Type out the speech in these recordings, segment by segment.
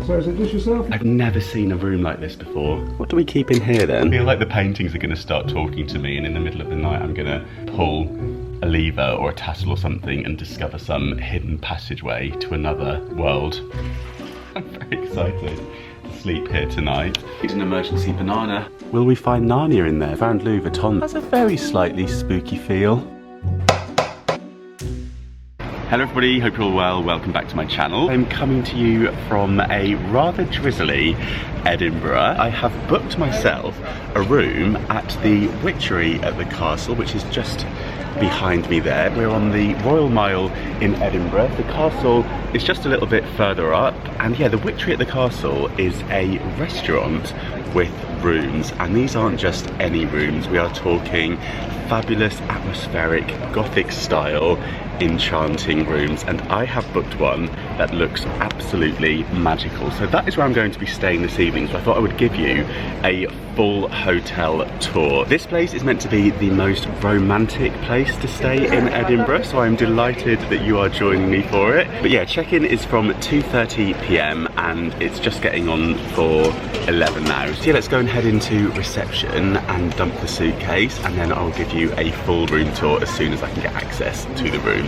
So is it just yourself? I've never seen a room like this before. What do we keep in here then? I feel like the paintings are going to start talking to me, and in the middle of the night I'm going to pull a lever or a tassel or something and discover some hidden passageway to another world. I'm very excited to sleep here tonight. Need an emergency banana. Will we find Narnia in there? Found Louis Vuitton. Has a very slightly spooky feel. Hello everybody, hope you're all well. Welcome back to my channel. I'm coming to you from a rather drizzly Edinburgh. I have booked myself a room at the Witchery at the castle, which is just behind me there. We're on the Royal Mile in Edinburgh. The castle is just a little bit further up, and yeah, the Witchery at the castle is a restaurant with rooms, and these aren't just any rooms. We are talking fabulous, atmospheric, Gothic style, enchanting rooms, and I have booked one that looks absolutely magical. So that is where I'm going to be staying this evening, so I thought I would give you a full hotel tour. This place is meant to be the most romantic place to stay in Edinburgh, so I'm delighted that you are joining me for it. But yeah, check-in is from 2:30 p.m. and it's just getting on for 11 now. So yeah, let's go and head into reception and dump the suitcase, and then I'll give you a full room tour as soon as I can get access to the rooms.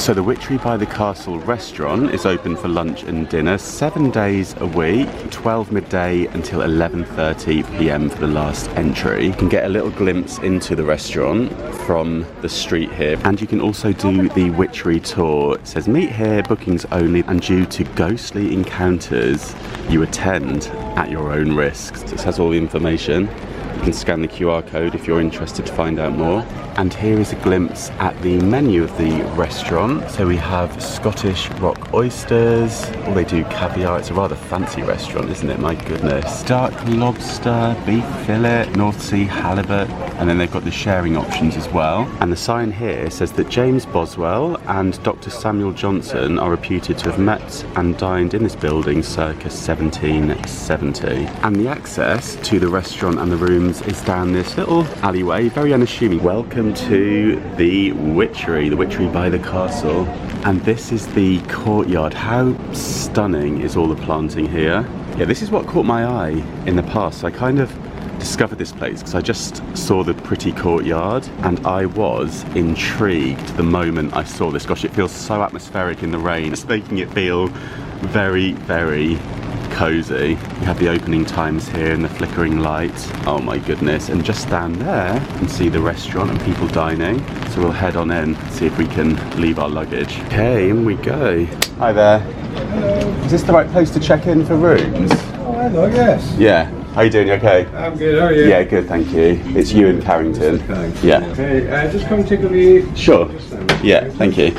So the Witchery by the Castle restaurant is open for lunch and dinner 7 days a week, 12 midday until 11:30 p.m. for the last entry. You can get a little glimpse into the restaurant from the street here, and you can also do the Witchery tour. It says meet here, bookings only, and due to ghostly encounters you attend at your own risk. So it has all the information. You can scan the QR code if you're interested to find out more. And here is a glimpse at the menu of the restaurant. So we have Scottish rock oysters, or they do caviar. It's a rather fancy restaurant, isn't it? My goodness. Dark lobster, beef fillet, North Sea halibut, and then they've got the sharing options as well. And the sign here says that James Boswell and Dr. Samuel Johnson are reputed to have met and dined in this building circa 1770. And the access to the restaurant and the rooms is down this little alleyway, very unassuming. Welcome to the Witchery by the Castle. And this is the courtyard. How stunning is all the planting here? Yeah, this is what caught my eye in the past. I kind of discovered this place because I just saw the pretty courtyard, and I was intrigued the moment I saw this. Gosh, it feels so atmospheric in the rain. It's making it feel very, very cozy. You have the opening times here and the flickering light. Oh my goodness. And just down there you can see the restaurant and people dining. So we'll head on in, see if we can leave our luggage. Okay, in we go. Hi there. Hello. Is this the right place to check in for rooms? Oh, hello, yes. Yeah. How are you doing? You okay? I'm good, how are you? Yeah, good, thank you. It's you in Carrington. Yeah. Okay, just come take a lead. Sure. Yeah, thank you.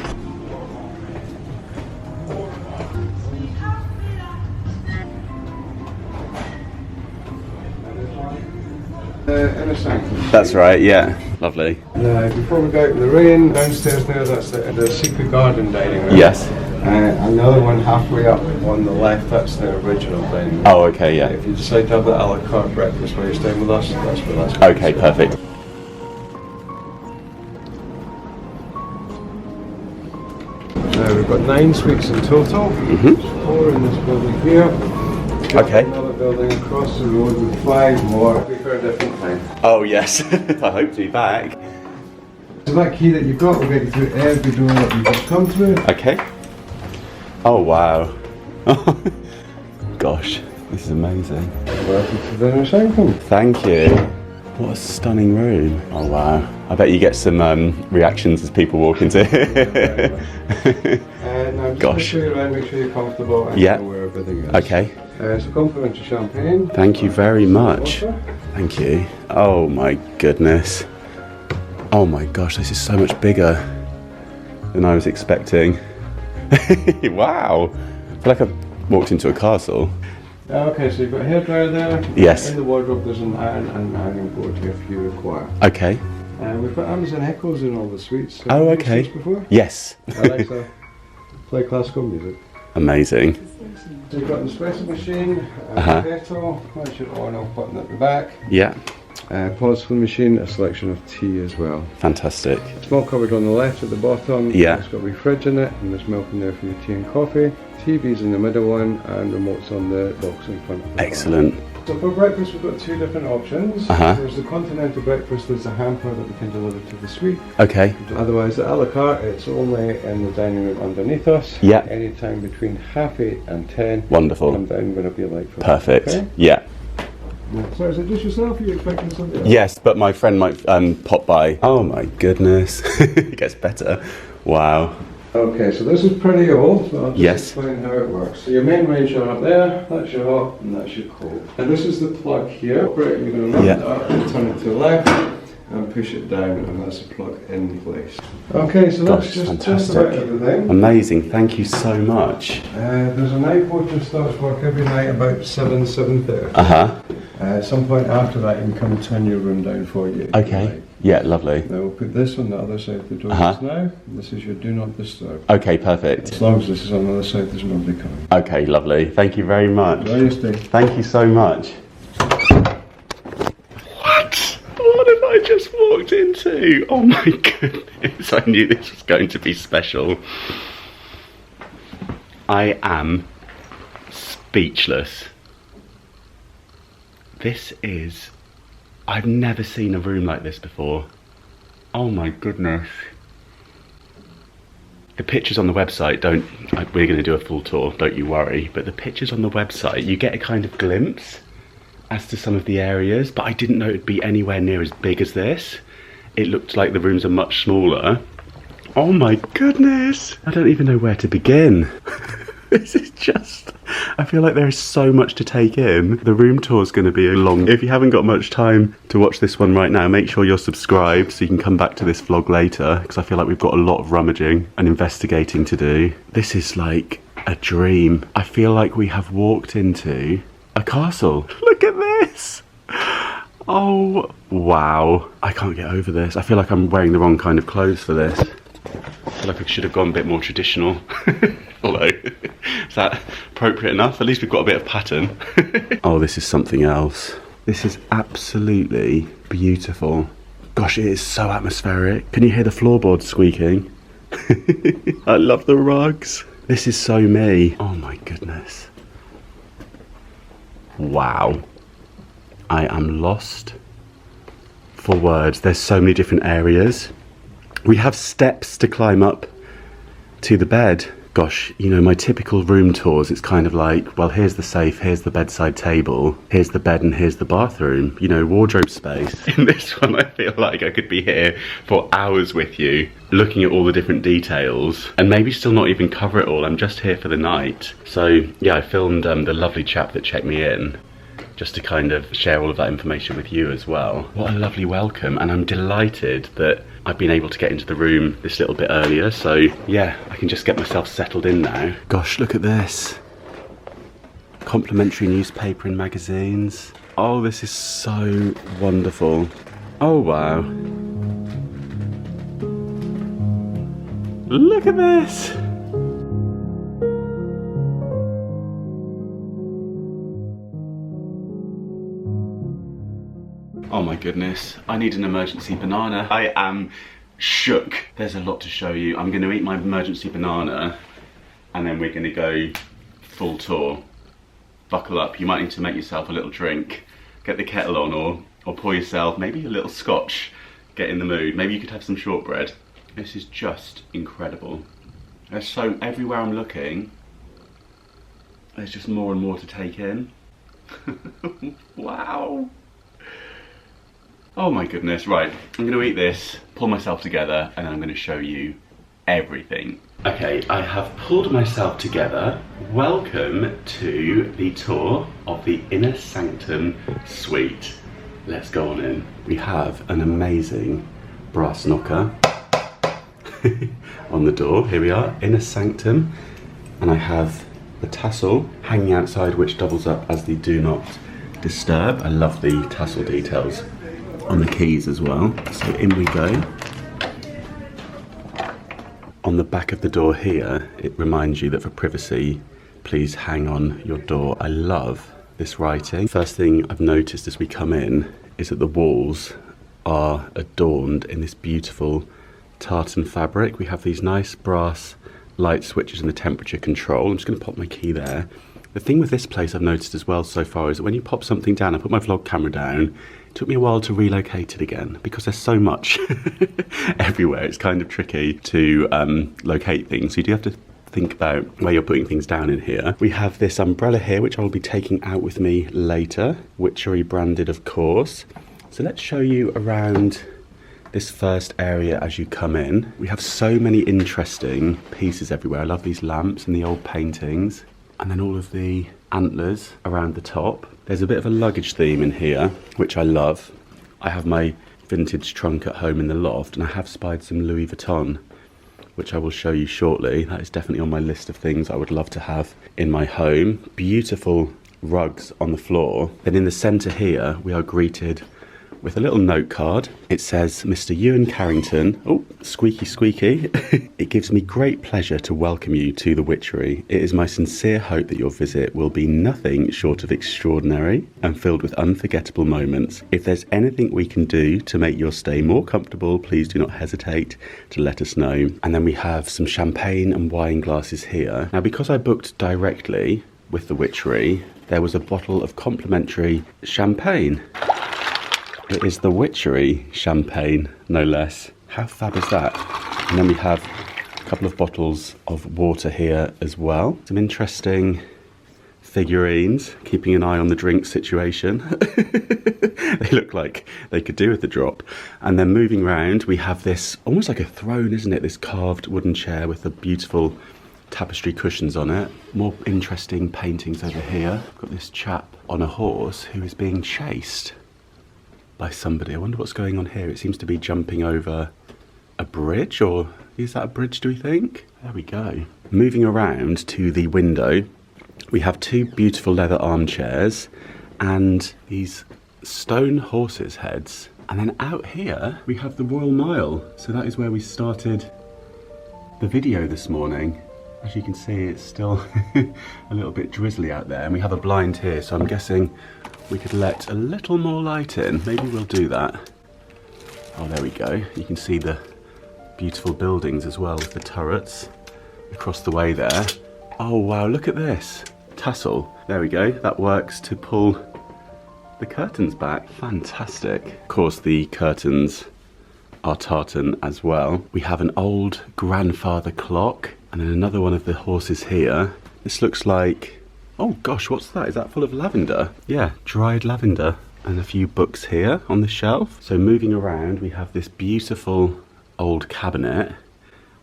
Inner Sanctum. That's right, yeah. Lovely. Before we go out in the rain, downstairs there, that's the secret garden dining room. Yes. Another one halfway up on the left, that's the original dining room. Oh, okay, yeah. If you decide to have the a la carte breakfast while you're staying with us, that's where that's going. Okay, perfect. We've got 9 suites in total. 4 in this building here. Okay. Another building across the road with 5 more. For a different time. Oh, yes. I hope to be back. So that key that you've got will get you through every door that you've just come through. Okay. Oh, wow. Gosh, this is amazing. Welcome to the Inner Sanctum. Thank you. What a stunning room. Oh, wow. I bet you get some reactions as people walk into here. Now just Gosh. show you around, make sure you're comfortable and Yeah. know where everything is. Okay. So complimentary champagne. Thank you very much. Water. Thank you. Oh, my goodness. Oh, my gosh, this is so much bigger than I was expecting. Wow. I feel like I've walked into a castle. Okay, so you've got a hairdryer there. Yes. In the wardrobe there's an iron and ironing board here if you require. Okay. We've got Amazon Echoes in all the suites. Have Oh, you okay. used these before? Yes. Alexa, play classical music. Amazing. So you've got an espresso machine, Uh-huh. a kettle, that's your on-off button at the back. Yeah. Porcelain machine, a selection of tea as well. Fantastic. Small cupboard on the left at the bottom. Yeah. It's got a wee fridge in it, and there's milk in there for your tea and coffee. TV's in the middle one, and remotes on the box in front of the Excellent. bar. So for breakfast we've got two different options. There's the continental breakfast, there's a hamper that we can deliver to the suite. Okay. Otherwise the a la carte, it's only in the dining room underneath us. Yeah. Anytime between 8:30 and 10. Wonderful. Come down whenever you like. Perfect. Okay? Yeah. So is it just yourself, or are you expecting something else? Yes, but my friend might pop by. Oh my goodness. It gets better. Wow. Okay, so this is pretty old, so I'll just Yes. explain how it works. So your main range are up there, that's your hot and that's your cold. And this is the plug here. Right, you're going to run it up and turn it to the left and push it down, and that's the plug in place. Okay, so that's just about everything. Amazing, thank you so much. There's a night porter that starts work every night about 7:30. At some point after that you can come and turn your room down for you. Okay, yeah, lovely. Now we'll put this on the other side of the door just now. This is your do not disturb. Okay, perfect. As long as this is on the other side, there's nobody coming. Okay, lovely. Thank you very much. There you stay. Thank you so much. What have I just walked into? Oh my goodness, I knew this was going to be special. I am speechless. This is... I've never seen a room like this before. Oh my goodness. The pictures on the website we're going to do a full tour, don't you worry, but the pictures on the website, you get a kind of glimpse as to some of the areas, but I didn't know it'd be anywhere near as big as this. It looked like the rooms are much smaller. Oh my goodness! I don't even know where to begin. This is just... I feel like there is so much to take in. The room tour is going to be long. If you haven't got much time to watch this one right now, make sure you're subscribed so you can come back to this vlog later, because I feel like we've got a lot of rummaging and investigating to do. This is like a dream. I feel like we have walked into a castle. Look at this! Oh, wow. I can't get over this. I feel like I'm wearing the wrong kind of clothes for this. I feel like I should have gone a bit more traditional. Although, is that appropriate enough? At least we've got a bit of pattern. Oh, this is something else. This is absolutely beautiful. Gosh, it is so atmospheric. Can you hear the floorboards squeaking? I love the rugs. This is so me. Oh my goodness. Wow. I am lost for words. There's so many different areas. We have steps to climb up to the bed. Gosh, you know, my typical room tours, it's kind of like, well, here's the safe, here's the bedside table, here's the bed, and here's the bathroom. You know, wardrobe space. In this one, I feel like I could be here for hours with you, looking at all the different details, and maybe still not even cover it all. I'm just here for the night. So, yeah, I filmed the lovely chap that checked me in, just to kind of share all of that information with you as well. What a lovely welcome, and I'm delighted that I've been able to get into the room this little bit earlier, so yeah, I can just get myself settled in now. Gosh, look at this. Complimentary newspaper and magazines. Oh, this is so wonderful. Oh, wow. Look at this. Oh my goodness, I need an emergency banana. I am shook. There's a lot to show you. I'm going to eat my emergency banana and then we're going to go full tour. Buckle up, you might need to make yourself a little drink. Get the kettle on or pour yourself maybe a little scotch. Get in the mood. Maybe you could have some shortbread. This is just incredible. There's so, everywhere I'm looking, there's just more and more to take in. Wow. Oh my goodness, right, I'm going to eat this, pull myself together, and then I'm going to show you everything. Okay, I have pulled myself together. Welcome to the tour of the Inner Sanctum Suite. Let's go on in. We have an amazing brass knocker on the door. Here we are, Inner Sanctum, and I have the tassel hanging outside which doubles up as the do not disturb. I love the tassel details on the keys as well. So in we go. On the back of the door here, it reminds you that for privacy, please hang on your door. I love this writing. First thing I've noticed as we come in is that the walls are adorned in this beautiful tartan fabric. We have these nice brass light switches and the temperature control. I'm just going to pop my key there. The thing with this place I've noticed as well so far is that when you pop something down, I put my vlog camera down, it took me a while to relocate it again because there's so much everywhere. It's kind of tricky to locate things. So you do have to think about where you're putting things down in here. We have this umbrella here, which I will be taking out with me later. Witchery branded, of course. So let's show you around this first area as you come in. We have so many interesting pieces everywhere. I love these lamps and the old paintings. And then all of the antlers around the top. There's a bit of a luggage theme in here, which I love. I have my vintage trunk at home in the loft, and I have spied some Louis Vuitton, which I will show you shortly. That is definitely on my list of things I would love to have in my home. Beautiful rugs on the floor. Then in the centre here, we are greeted with a little note card. It says, Mr. Ewan Carrington. Oh, squeaky, squeaky. It gives me great pleasure to welcome you to the Witchery. It is my sincere hope that your visit will be nothing short of extraordinary and filled with unforgettable moments. If there's anything we can do to make your stay more comfortable, please do not hesitate to let us know. And then we have some champagne and wine glasses here. Now, because I booked directly with the Witchery, there was a bottle of complimentary champagne. It is the Witchery champagne, no less. How fab is that? And then we have a couple of bottles of water here as well. Some interesting figurines, keeping an eye on the drink situation. They look like they could do with the drop. And then moving around, we have this, almost like a throne, isn't it? This carved wooden chair with the beautiful tapestry cushions on it. More interesting paintings over here. We've got this chap on a horse who is being chased by somebody. I wonder what's going on here. It seems to be jumping over a bridge, or is that a bridge, do we think? There we go. Moving around to the window, we have two beautiful leather armchairs and these stone horses' heads. And then out here, we have the Royal Mile. So that is where we started the video this morning. As you can see, it's still a little bit drizzly out there, and we have a blind here, so I'm guessing we could let a little more light in. Maybe we'll do that. Oh, there we go. You can see the beautiful buildings as well with the turrets across the way there. Oh, wow, look at this. Tassel. There we go. That works to pull the curtains back. Fantastic. Of course, the curtains are tartan as well. We have an old grandfather clock, and then another one of the horses here. This looks like, oh gosh, what's that? Is that full of lavender? Yeah, dried lavender. And a few books here on the shelf. So moving around, we have this beautiful old cabinet,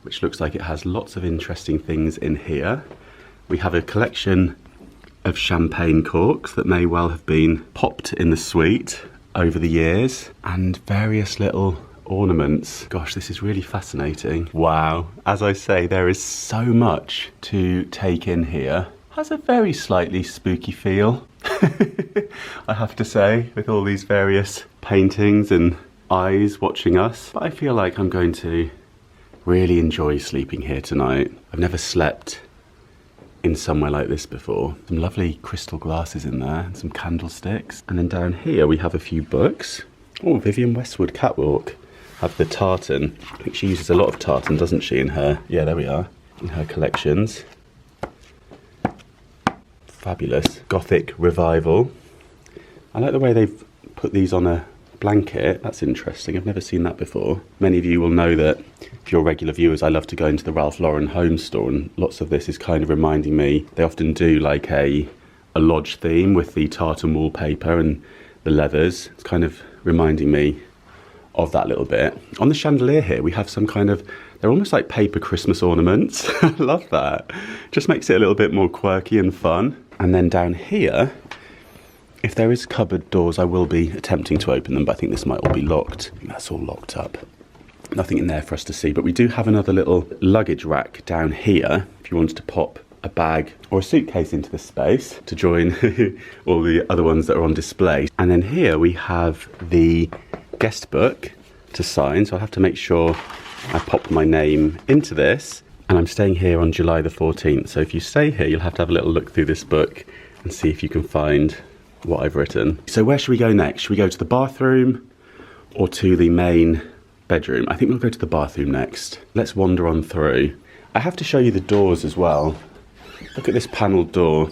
which looks like it has lots of interesting things in here. We have a collection of champagne corks that may well have been popped in the suite over the years, and various little ornaments. Gosh, this is really fascinating. Wow. As I say, there is so much to take in here. Has a very slightly spooky feel, I have to say, with all these various paintings and eyes watching us. But I feel like I'm going to really enjoy sleeping here tonight. I've never slept in somewhere like this before. Some lovely crystal glasses in there and some candlesticks. And then down here we have a few books. Oh, Vivienne Westwood Catwalk. Have the tartan. I think she uses a lot of tartan, doesn't she, in her, yeah, there we are, in her collections. Fabulous. Gothic Revival. I like the way they've put these on a blanket. That's interesting. I've never seen that before. Many of you will know that, if you're regular viewers, I love to go into the Ralph Lauren home store, and lots of this is kind of reminding me, they often do like a lodge theme with the tartan wallpaper and the leathers. It's kind of reminding me of that little bit. On the chandelier here, we have some kind of, they're almost like paper Christmas ornaments. I love that. Just makes it a little bit more quirky and fun. And then down here, if there is cupboard doors, I will be attempting to open them, but I think this might all be locked. That's all locked up. Nothing in there for us to see, but we do have another little luggage rack down here if you wanted to pop a bag or a suitcase into this space to join all the other ones that are on display. And then here we have the guest book to sign, so I'll have to make sure I pop my name into this. And I'm staying here on July the 14th, so if you stay here, you'll have to have a little look through this book and see if you can find what I've written. So where should we go next? Should we go to the bathroom or to the main bedroom? I think we'll go to the bathroom next. Let's wander on through. I have to show you the doors as well. Look at this panelled door.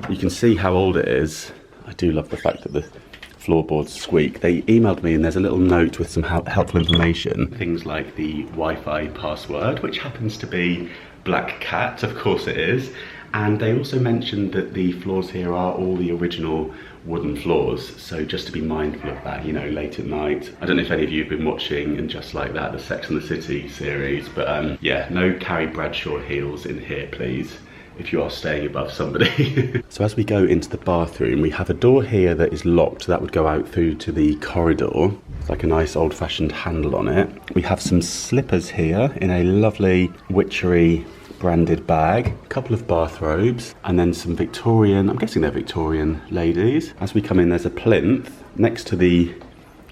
You can see how old it is. I do love the fact that the floorboards squeak. They emailed me and there's a little note with some helpful information. Things like the Wi-Fi password, which happens to be Black Cat, of course it is. And they also mentioned that the floors here are all the original wooden floors. So just to be mindful of that, you know, late at night. I don't know if any of you have been watching And Just Like That, the Sex and the City series, but yeah, no Carrie Bradshaw heels in here, please, if you are staying above somebody. So as we go into the bathroom, we have a door here that is locked. That would go out through to the corridor. It's like a nice old-fashioned handle on it. We have some slippers here in a lovely Witchery branded bag, a couple of bathrobes, and then some Victorian, I'm guessing they're Victorian ladies. As we come in, there's a plinth next to the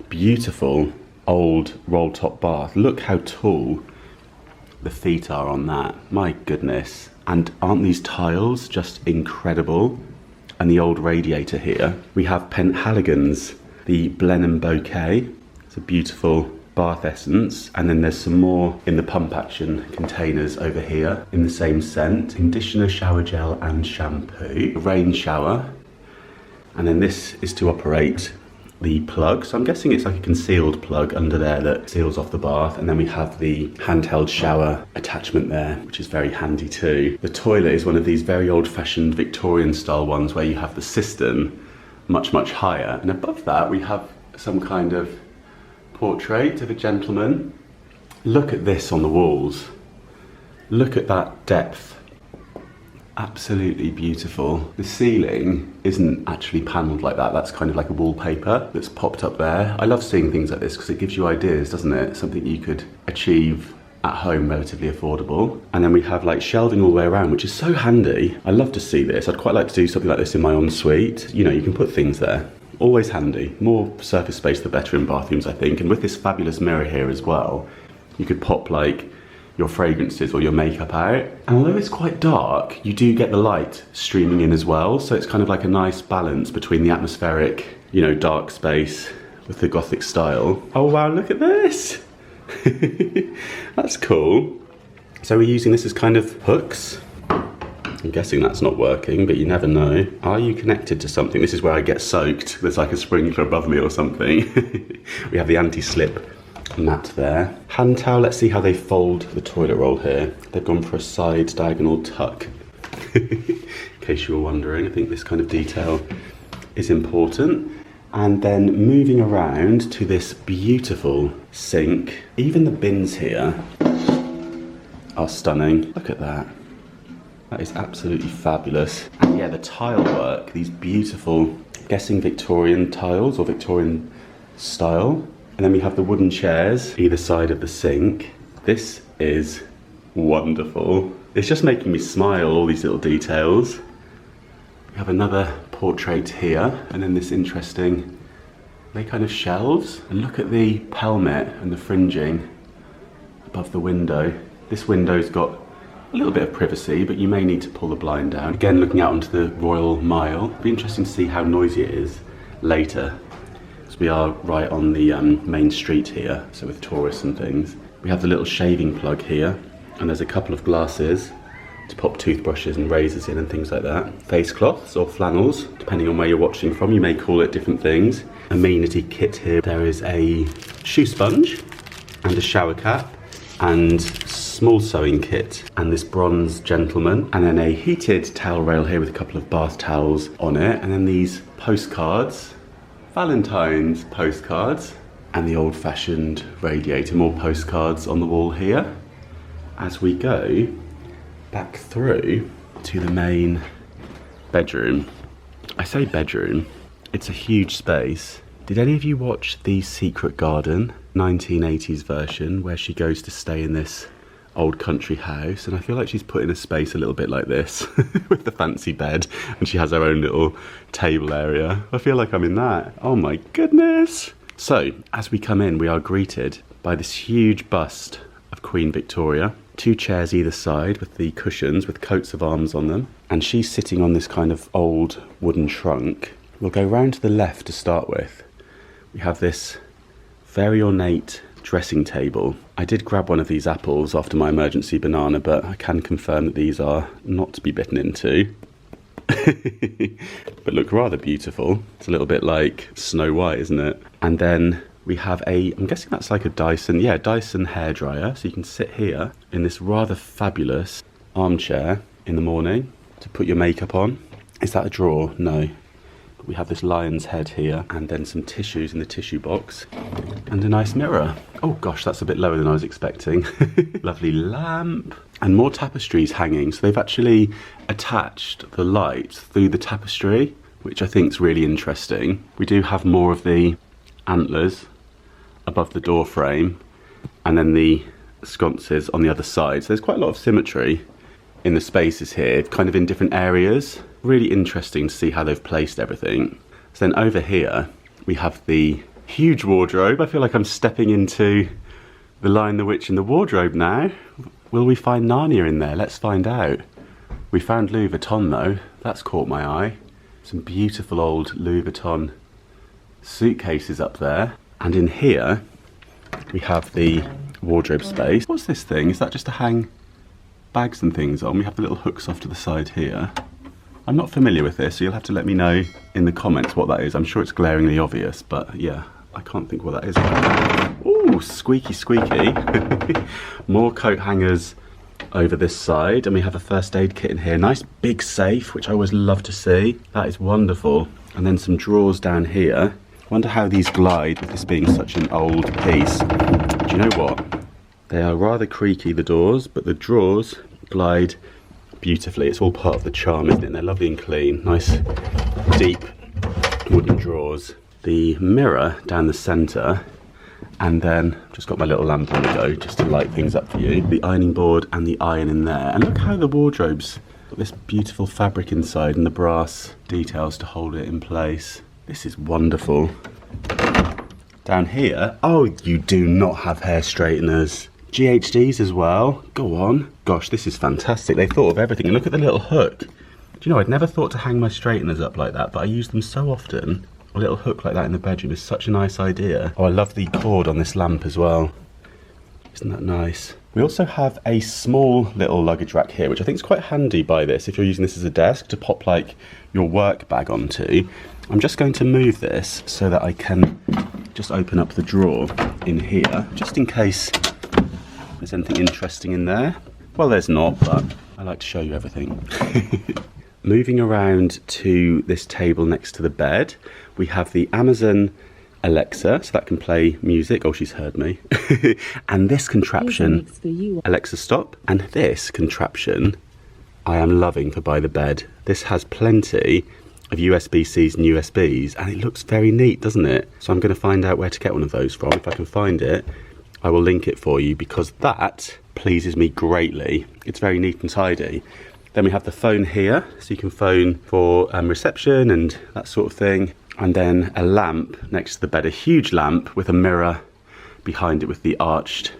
beautiful old roll-top bath. Look how tall the feet are on that. My goodness. And aren't these tiles just incredible? And the old radiator here. We have Penhaligon's, the Blenheim Bouquet. It's a beautiful bath essence. And then there's some more in the pump action containers over here in the same scent. Conditioner, shower gel and shampoo. Rain shower. And then this is to operate the plug. So I'm guessing it's like a concealed plug under there that seals off the bath. And then we have the handheld shower attachment there, which is very handy too. The toilet is one of these very old-fashioned Victorian style ones where you have the cistern much, much higher. And above that we have some kind of portrait of a gentleman. Look at this on the walls. Look at that depth. Absolutely beautiful. The ceiling isn't actually panelled like that. That's kind of like a wallpaper that's popped up there. I love seeing things like this because it gives you ideas, doesn't it? Something you could achieve at home relatively affordable. And then we have like shelving all the way around, which is so handy. I love to see this. I'd quite like to do something like this in my ensuite. You know, you can put things there. Always handy. More surface space the better in bathrooms, I think. And with this fabulous mirror here as well, you could pop like your fragrances or your makeup out. And although it's quite dark, you do get the light streaming in as well. So it's kind of like a nice balance between the atmospheric, you know, dark space with the Gothic style. Oh wow, look at this. That's cool. So we're using this as kind of hooks. I'm guessing that's not working, but you never know. Are you connected to something? This is where I get soaked. There's like a sprinkler above me or something. We have the anti-slip mat there. Hand towel, let's see how they fold the toilet roll here. They've gone for a side diagonal tuck. In case you were wondering, I think this kind of detail is important. And then moving around to this beautiful sink. Even the bins here are stunning. Look at that. That is absolutely fabulous. And yeah, the tile work, these beautiful, I'm guessing Victorian tiles or Victorian style. And then we have the wooden chairs either side of the sink. This is wonderful. It's just making me smile, all these little details. We have another portrait here, and then this interesting, they kind of shelves. And look at the pelmet and the fringing above the window. This window's got a little bit of privacy, but you may need to pull the blind down. Again, looking out onto the Royal Mile. It'll be interesting to see how noisy it is later. We are right on the main street here, so with tourists and things. We have the little shaving plug here, and there's a couple of glasses to pop toothbrushes and razors in and things like that. Face cloths or flannels, depending on where you're watching from, you may call it different things. Amenity kit here. There is a shoe sponge and a shower cap and small sewing kit and this bronze gentleman, and then a heated towel rail here with a couple of bath towels on it, and then these postcards. Valentine's postcards and the old-fashioned radiator. More postcards on the wall here. As we go back through to the main bedroom. I say bedroom, it's a huge space. Did any of you watch The Secret Garden, 1980s version, where she goes to stay in this old country house? And I feel like she's put in a space a little bit like this with the fancy bed, and she has her own little table area. I feel like I'm in that. Oh my goodness. So as we come in, we are greeted by this huge bust of Queen Victoria. 2 chairs either side with the cushions with coats of arms on them. And she's sitting on this kind of old wooden trunk. We'll go round to the left to start with. We have this very ornate dressing table. I did grab one of these apples after my emergency banana, but I can confirm that these are not to be bitten into. But look rather beautiful. It's a little bit like Snow White, isn't it? And then we have I'm guessing that's like a Dyson hairdryer. So you can sit here in this rather fabulous armchair in the morning to put your makeup on. Is that a drawer? No. We have this lion's head here, and then some tissues in the tissue box, and a nice mirror. Oh gosh, that's a bit lower than I was expecting. Lovely lamp, and more tapestries hanging. So they've actually attached the light through the tapestry, which I think is really interesting. We do have more of the antlers above the door frame, and then the sconces on the other side. So there's quite a lot of symmetry in the spaces here, kind of in different areas. Really interesting to see how they've placed everything. So then over here, we have the huge wardrobe. I feel like I'm stepping into The Lion, the Witch and the Wardrobe now. Will we find Narnia in there? Let's find out. We found Louis Vuitton though. That's caught my eye. Some beautiful old Louis Vuitton suitcases up there. And in here, we have the wardrobe space. What's this thing? Is that just to hang bags and things on? We have the little hooks off to the side here. I'm not familiar with this, so you'll have to let me know in the comments what that is. I'm sure it's glaringly obvious, but yeah, I can't think what that is. Ooh, squeaky, squeaky. More coat hangers over this side, and we have a first aid kit in here. Nice big safe, which I always love to see. That is wonderful. And then some drawers down here. Wonder how these glide with this being such an old piece. Do you know what? They are rather creaky, the doors, but the drawers glide beautifully. It's all part of the charm, isn't it? And they're lovely and clean. Nice, deep wooden drawers. The mirror down the centre, and then I've just got my little lamp on the go just to light things up for you. The ironing board and the iron in there. And look how the wardrobe's got this beautiful fabric inside and the brass details to hold it in place. This is wonderful. Down here, oh, you do not have hair straighteners. GHDs as well. Go on. Gosh, this is fantastic. They thought of everything. And look at the little hook. Do you know, I'd never thought to hang my straighteners up like that, but I use them so often. A little hook like that in the bedroom is such a nice idea. Oh, I love the cord on this lamp as well. Isn't that nice? We also have a small little luggage rack here, which I think is quite handy by this if you're using this as a desk to pop like your work bag onto. I'm just going to move this so that I can just open up the drawer in here, just in case there's anything interesting in there. Well, there's not, but I like to show you everything. Moving around to this table next to the bed, we have the Amazon Alexa, so that can play music. Oh, she's heard me. And this contraption, Alexa stop. And this contraption, I am loving for by the bed. This has plenty of USB-Cs and USBs, and it looks very neat, doesn't it? So I'm going to find out where to get one of those from. If I can find it, I will link it for you, because that pleases me greatly. It's very neat and tidy. Then we have the phone here, so you can phone for reception and that sort of thing. And then a lamp next to the bed, a huge lamp with a mirror behind it with the arched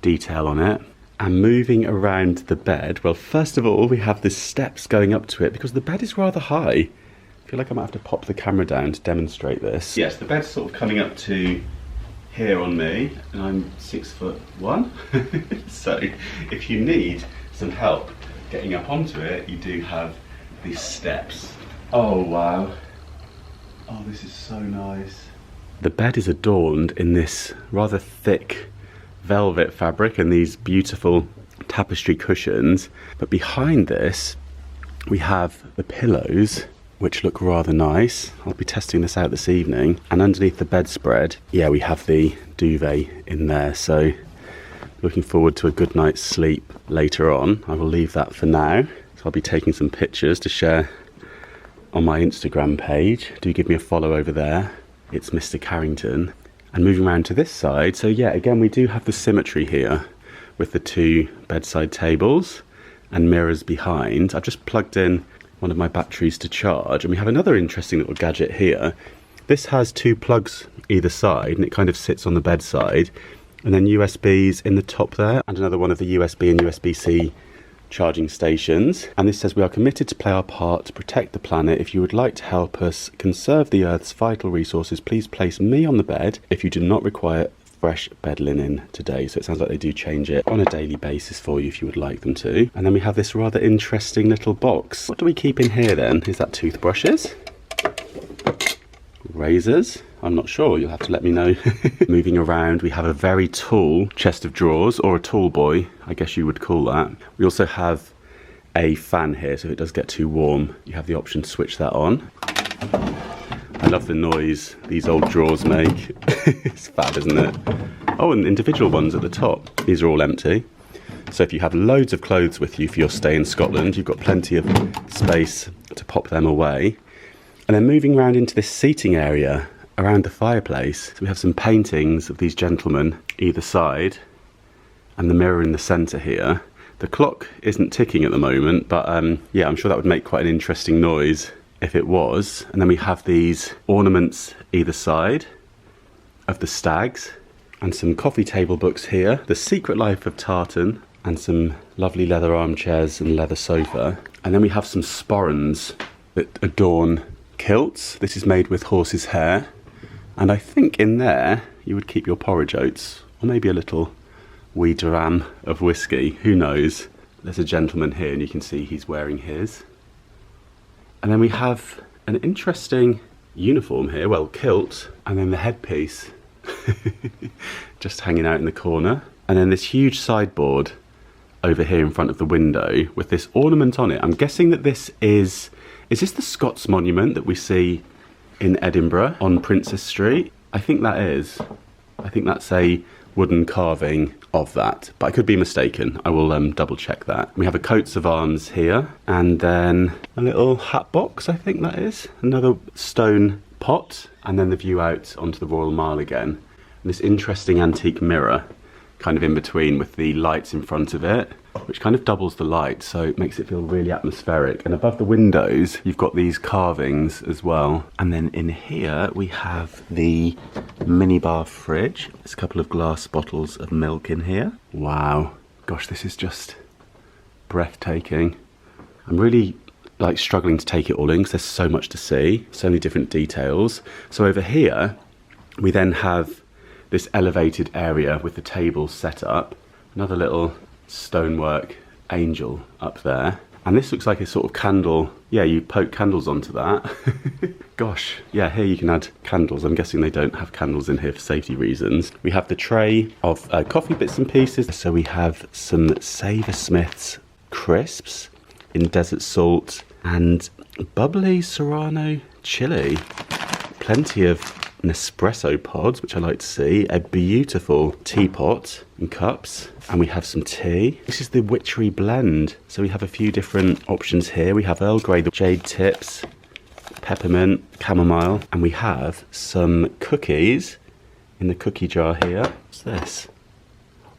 detail on it. And moving around the bed, well, first of all, we have the steps going up to it because the bed is rather high. I feel like I might have to pop the camera down to demonstrate this. Yes, the bed's sort of coming up to here on me, and I'm 6'1". So if you need some help getting up onto it, you do have these steps. Oh, wow. Oh, this is so nice. The bed is adorned in this rather thick velvet fabric and these beautiful tapestry cushions. But behind this, we have the pillows, which look rather nice. I'll be testing this out this evening. And underneath the bedspread, yeah, we have the duvet in there. So looking forward to a good night's sleep later on. I will leave that for now. So I'll be taking some pictures to share on my Instagram page. Do give me a follow over there. It's Mr. Carrington. And moving around to this side, so yeah, again, we do have the symmetry here with the two bedside tables and mirrors behind. I've just plugged in one of my batteries to charge, and we have another interesting little gadget here. This has two plugs either side, and it kind of sits on the bedside, And then USBs in the top there, and another one of the USB and USB-C charging stations. And this says, we are committed to play our part to protect the planet. If you would like to help us conserve the Earth's vital resources, please place me on the bed if you do not require fresh bed linen today. So it sounds like they do change it on a daily basis for you if you would like them to. And then we have this rather interesting little box. What do we keep in here then? Is that toothbrushes? Razors? I'm not sure, you'll have to let me know. Moving around, we have a very tall chest of drawers, or a tall boy, I guess you would call that. We also have a fan here, so if it does get too warm, you have the option to switch that on. I love the noise these old drawers make. It's fab, isn't it? Oh, and individual ones at the top. These are all empty. So if you have loads of clothes with you for your stay in Scotland, you've got plenty of space to pop them away. And then moving around into this seating area around the fireplace, so we have some paintings of these gentlemen either side, and the mirror in the centre here. The clock isn't ticking at the moment, but yeah, I'm sure that would make quite an interesting noise if it was. And then we have these ornaments either side of the stags, and some coffee table books here, The Secret Life of Tartan, and some lovely leather armchairs and leather sofa. And then we have some sporrans that adorn kilts. This is made with horse's hair, and I think in there you would keep your porridge oats, or maybe a little wee dram of whiskey, who knows. There's a gentleman here and you can see he's wearing his. And then we have an interesting uniform here, well, kilt, and then the headpiece just hanging out in the corner. And then this huge sideboard over here in front of the window with this ornament on it. I'm guessing that this is this the Scots monument that we see in Edinburgh on Princess Street? I think that is. I think that's a wooden carving of that, but I could be mistaken. I will double check that. We have a coats of arms here, and then a little hat box, I think that is. Another stone pot, and then the view out onto the Royal Mile again. And this interesting antique mirror kind of in between with the lights in front of it, which kind of doubles the light, so it makes it feel really atmospheric. And above the windows, you've got these carvings as well. And then in here, we have the minibar fridge. There's a couple of glass bottles of milk in here. Wow. Gosh, this is just breathtaking. I'm really struggling to take it all in because there's so much to see, so many different details. So over here, we then have this elevated area with the tables set up. Another little stonework angel up there. And this looks like a sort of candle. Yeah, you poke candles onto that. Gosh, yeah, here you can add candles. I'm guessing they don't have candles in here for safety reasons. We have the tray of coffee bits and pieces. So we have some Savor Smith's crisps in desert salt and bubbly Serrano chili. Plenty of Nespresso pods, which I like to see, a beautiful teapot and cups, and we have some tea. This is the Witchery blend, so we have a few different options here. We have Earl Grey, the jade tips, peppermint, chamomile, and we have some cookies in the cookie jar here. What's this?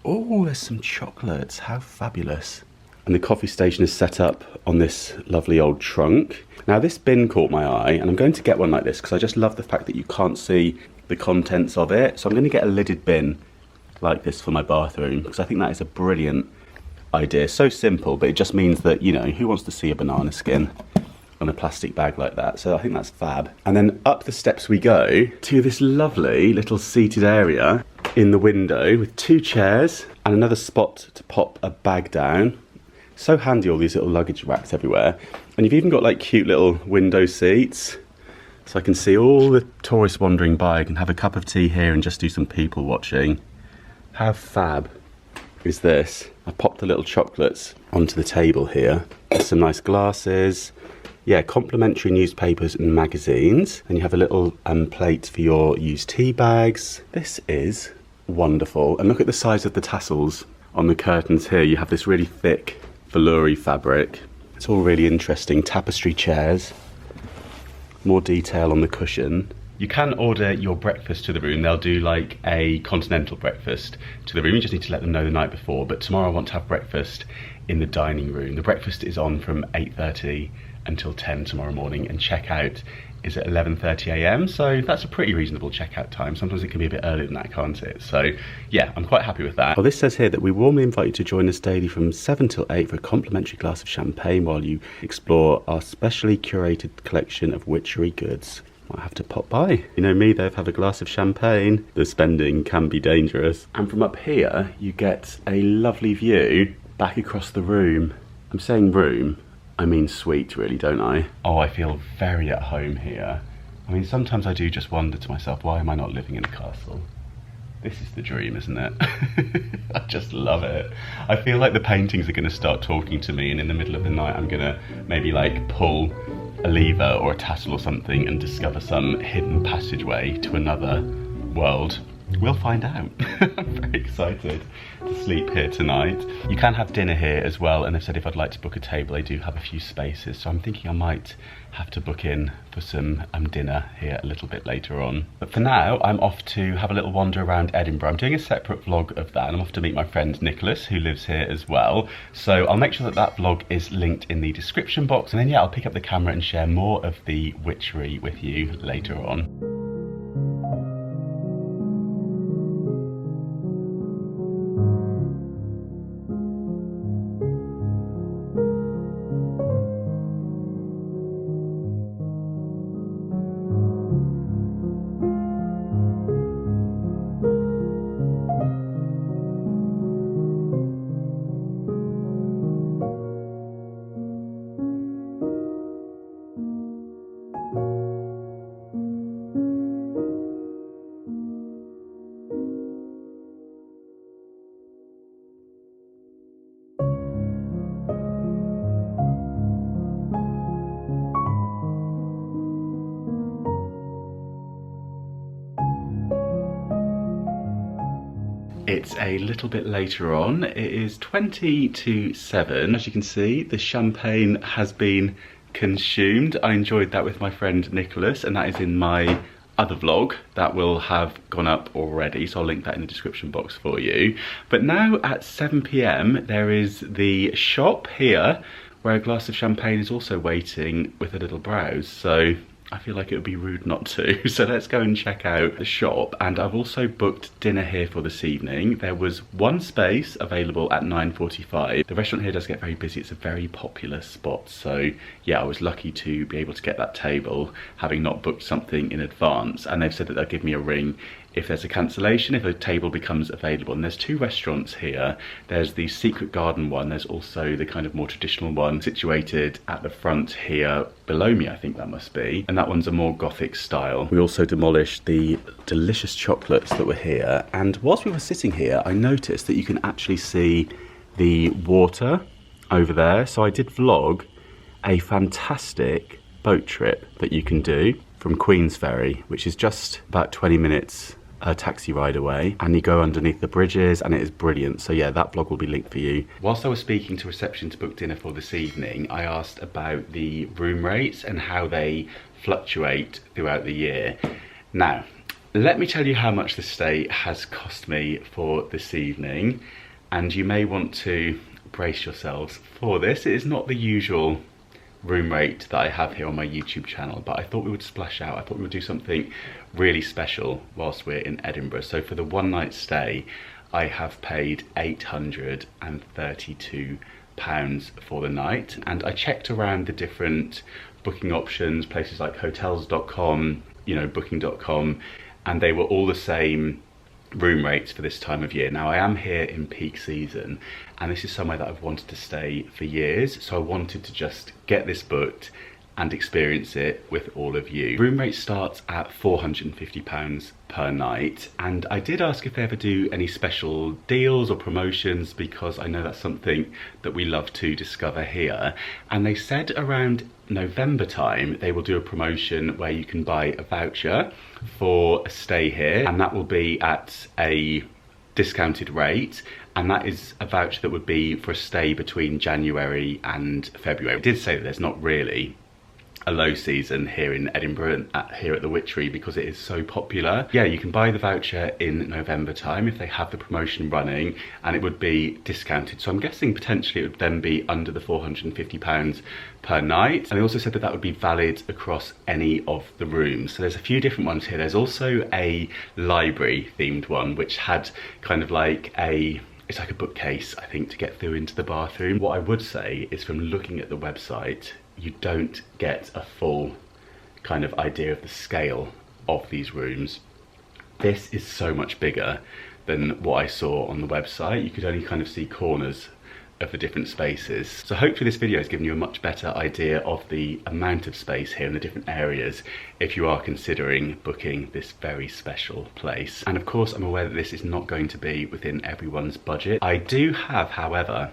Oh, there's some chocolates, how fabulous. And the coffee station is set up on this lovely old trunk. Now this bin caught my eye, and I'm going to get one like this because I just love the fact that you can't see the contents of it. So I'm going to get a lidded bin like this for my bathroom because I think that is a brilliant idea. So simple, but it just means that, you know, who wants to see a banana skin on a plastic bag like that? So I think that's fab. And then up the steps we go to this lovely little seated area in the window with two chairs and another spot to pop a bag down. So handy, all these little luggage racks everywhere. And you've even got like cute little window seats. So I can see all the tourists wandering by. I can have a cup of tea here and just do some people watching. How fab is this? I popped the little chocolates onto the table here. There's some nice glasses. Yeah, complimentary newspapers and magazines. And you have a little plate for your used tea bags. This is wonderful. And look at the size of the tassels on the curtains here. You have this really thick velour fabric. It's all really interesting. Tapestry chairs, more detail on the cushion. You can order your breakfast to the room. They'll do like a continental breakfast to the room. You just need to let them know the night before. But tomorrow I want to have breakfast in the dining room. The breakfast is on from 8:30 until 10 tomorrow morning, and checkout is at 11:30 a.m. so that's a pretty reasonable checkout time. Sometimes it can be a bit earlier than that, can't it? So yeah, I'm quite happy with that. Well, this says here that we warmly invite you to join us daily from 7 till 8 for a complimentary glass of champagne while you explore our specially curated collection of Witchery goods. Might have to pop by. You know me though, have a glass of champagne. The spending can be dangerous. And from up here, you get a lovely view back across the room. I'm saying room, I mean suite really, don't I? Oh, I feel very at home here. I mean, sometimes I do just wonder to myself, why am I not living in a castle? This is the dream, isn't it? I just love it. I feel like the paintings are gonna start talking to me, and in the middle of the night I'm gonna maybe like pull a lever or a tassel or something and discover some hidden passageway to another world. We'll find out. I'm very excited to sleep here tonight. You can have dinner here as well, and they've said if I'd like to book a table, they do have a few spaces, so I'm thinking I might have to book in for some dinner here a little bit later on. But for now, I'm off to have a little wander around Edinburgh. I'm doing a separate vlog of that, and I'm off to meet my friend Nicholas, who lives here as well. So I'll make sure that that vlog is linked in the description box, and then yeah, I'll pick up the camera and share more of the Witchery with you later on. It's a little bit later on. It is 20 to 7. As you can see, the champagne has been consumed. I enjoyed that with my friend Nicholas, and that is in my other vlog that will have gone up already, so I'll link that in the description box for you. But now at 7 p.m. there is the shop here where a glass of champagne is also waiting with a little browse, so I feel like it would be rude not to. So let's go and check out the shop. And I've also booked dinner here for this evening. There was one space available at 9:45. The restaurant here does get very busy. It's a very popular spot. So yeah, I was lucky to be able to get that table, having not booked something in advance. And they've said that they'll give me a ring if there's a cancellation, if a table becomes available. And there's two restaurants here. There's the Secret Garden one. There's also the kind of more traditional one situated at the front here below me, I think that must be. And that one's a more Gothic style. We also demolished the delicious chocolates that were here. And whilst we were sitting here, I noticed that you can actually see the water over there. So I did vlog a fantastic boat trip that you can do from Queensferry, which is just about 20 minutes a taxi ride away, and you go underneath the bridges, and it is brilliant. So yeah, that vlog will be linked for you. Whilst I was speaking to reception to book dinner for this evening, I asked about the room rates and how they fluctuate throughout the year. Now, let me tell you how much this stay has cost me for this evening, and you may want to brace yourselves for this. It is not the usual room rate that I have here on my YouTube channel, but I thought we would splash out. I thought we would do something really special whilst we're in Edinburgh. So for the one night stay, I have paid £832 for the night, and I checked around the different booking options, places like hotels.com, you know, booking.com, and they were all the same room rates for this time of year. Now I am here in peak season, and this is somewhere that I've wanted to stay for years, so I wanted to just get this booked and experience it with all of you. Room rate starts at £450 per night, and I did ask if they ever do any special deals or promotions, because I know that's something that we love to discover here. And they said around November time they will do a promotion where you can buy a voucher for a stay here, and that will be at a discounted rate, and that is a voucher that would be for a stay between January and February. I did say that there's not really a low season here in Edinburgh and here at the Witchery because it is so popular. Yeah, you can buy the voucher in November time if they have the promotion running, and it would be discounted. So I'm guessing potentially it would then be under the £450 per night. And they also said that that would be valid across any of the rooms. So there's a few different ones here. There's also a library themed one which had kind of like it's like a bookcase, I think, to get through into the bathroom. What I would say is, from looking at the website, you don't get a full kind of idea of the scale of these rooms. This is so much bigger than what I saw on the website. You could only kind of see corners of the different spaces. So hopefully this video has given you a much better idea of the amount of space here in the different areas if you are considering booking this very special place. And of course, I'm aware that this is not going to be within everyone's budget. I do have, however,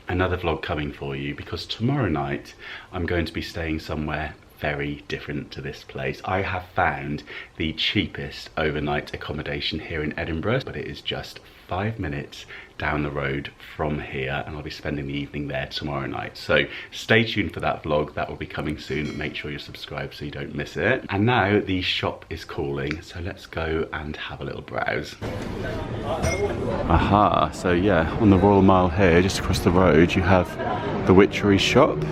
another vlog coming for you, because tomorrow night I'm going to be staying somewhere very different to this place. I have found the cheapest overnight accommodation here in Edinburgh, but it is just 5 minutes down the road from here, and I'll be spending the evening there tomorrow night. So stay tuned for that vlog. That will be coming soon. Make sure you're subscribed so you don't miss it. And now the shop is calling, so let's go and have a little browse. Aha, so yeah, on the Royal Mile here, just across the road, you have the Witchery shop.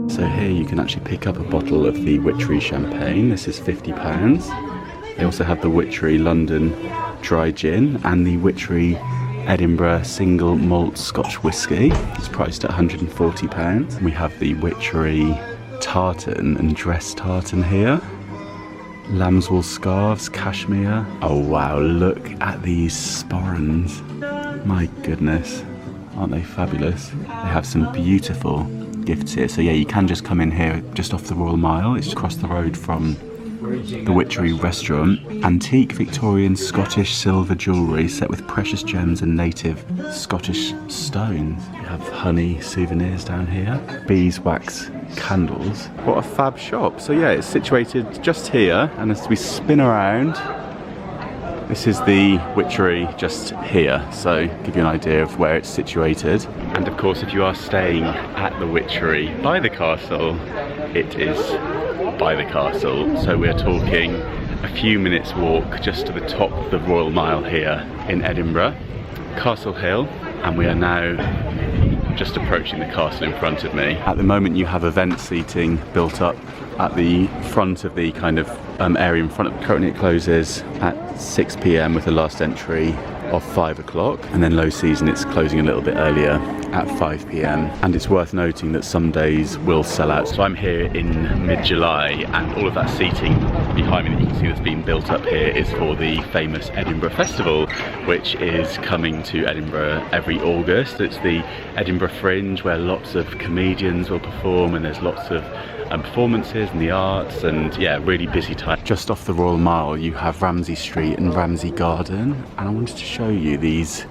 So here you can actually pick up a bottle of the Witchery champagne. This is £50. They also have the Witchery London Dry Gin and the Witchery Edinburgh Single Malt Scotch Whisky. It's priced at £140. We have the Witchery tartan and dress tartan here. Lambswool scarves, cashmere. Oh wow, look at these sporrans. My goodness, aren't they fabulous? They have some beautiful gifts here. So yeah, you can just come in here just off the Royal Mile. It's across the road from the Witchery restaurant. Antique Victorian Scottish silver jewellery set with precious gems and native Scottish stones. You have honey souvenirs down here. Beeswax candles. What a fab shop. So yeah, it's situated just here, and as we spin around, this is the Witchery just here, so give you an idea of where it's situated. And of course, if you are staying at the Witchery by the castle, it is by the castle. So we're talking a few minutes walk just to the top of the Royal Mile here in Edinburgh, Castle Hill, and we are now just approaching the castle in front of me. At the moment you have event seating built up at the front of the kind of area in front of. Currently it closes at 6 p.m. with the last entry of 5 o'clock, and then low season it's closing a little bit earlier at 5 p.m. and it's worth noting that some days will sell out. So I'm here in mid-July, and all of that seating behind me that you can see that's been built up here is for the famous Edinburgh Festival, which is coming to Edinburgh every August. It's the Edinburgh Fringe, where lots of comedians will perform, and there's lots of performances in the arts, and yeah, really busy time. Just off the Royal Mile you have Ramsay Street and Ramsay Garden, and I wanted to show you these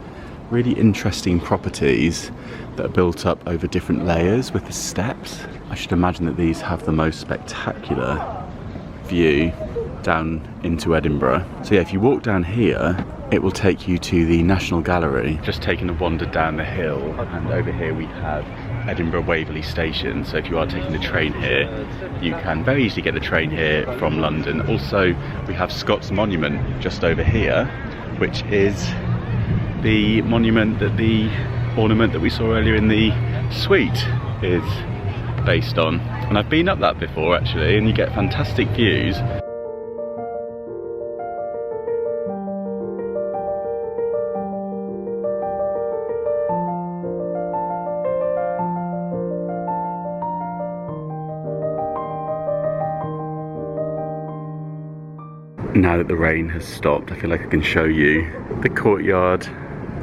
really interesting properties that are built up over different layers with the steps. I should imagine that these have the most spectacular view down into Edinburgh. So yeah, if you walk down here, it will take you to the National Gallery. Just taking a wander down the hill, and over here we have Edinburgh Waverley Station. So if you are taking the train here, you can very easily get the train here from London. Also, we have Scott's Monument just over here, which is the monument that the ornament that we saw earlier in the suite is based on. And I've been up that before actually, and you get fantastic views. Now that the rain has stopped, I feel like I can show you the courtyard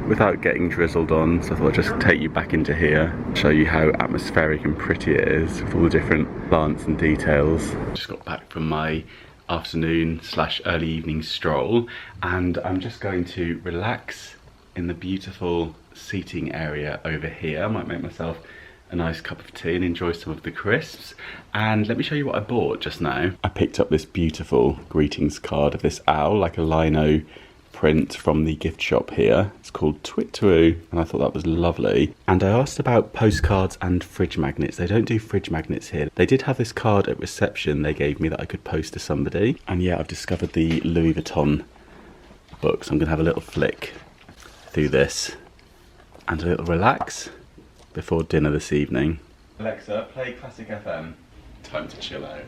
without getting drizzled on, so I thought I'd just take you back into here, show you how atmospheric and pretty it is with all the different plants and details. Just got back from my afternoon / early evening stroll, and I'm just going to relax in the beautiful seating area over here. I might make myself a nice cup of tea and enjoy some of the crisps. And let me show you what I bought just now. I picked up this beautiful greetings card of this owl, like a lino print from the gift shop here. It's called Twitteroo, and I thought that was lovely. And I asked about postcards and fridge magnets. They don't do fridge magnets here. They did have this card at reception they gave me that I could post to somebody. And yeah, I've discovered the Louis Vuitton book, so I'm gonna have a little flick through this and a little relax before dinner this evening. Alexa, play Classic FM. Time to chill out.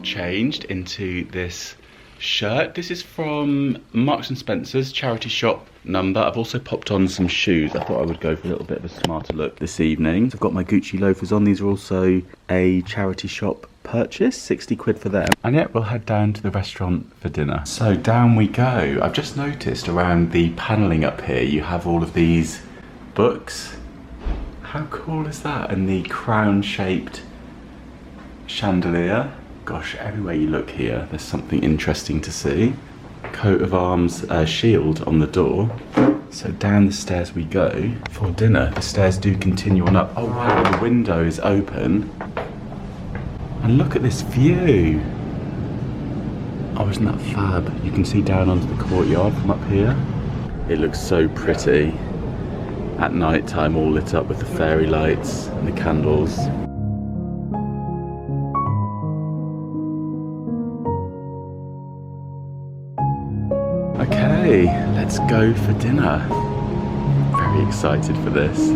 Changed into this shirt. This is from Marks and Spencer's charity shop number. I've also popped on some shoes. I thought I would go for a little bit of a smarter look this evening. So I've got my Gucci loafers on. These are also a charity shop purchase, 60 quid for them. And yet we'll head down to the restaurant for dinner. So down we go. I've just noticed around the panelling up here, you have all of these books. How cool is that? And the crown-shaped chandelier. Gosh, everywhere you look here, there's something interesting to see. Coat of arms shield on the door. So down the stairs we go for dinner. The stairs do continue on up. Oh wow, the window is open. And look at this view. Oh, isn't that fab? You can see down onto the courtyard from up here. It looks so pretty. At night time, all lit up with the fairy lights and the candles. Okay, let's go for dinner. Very excited for this.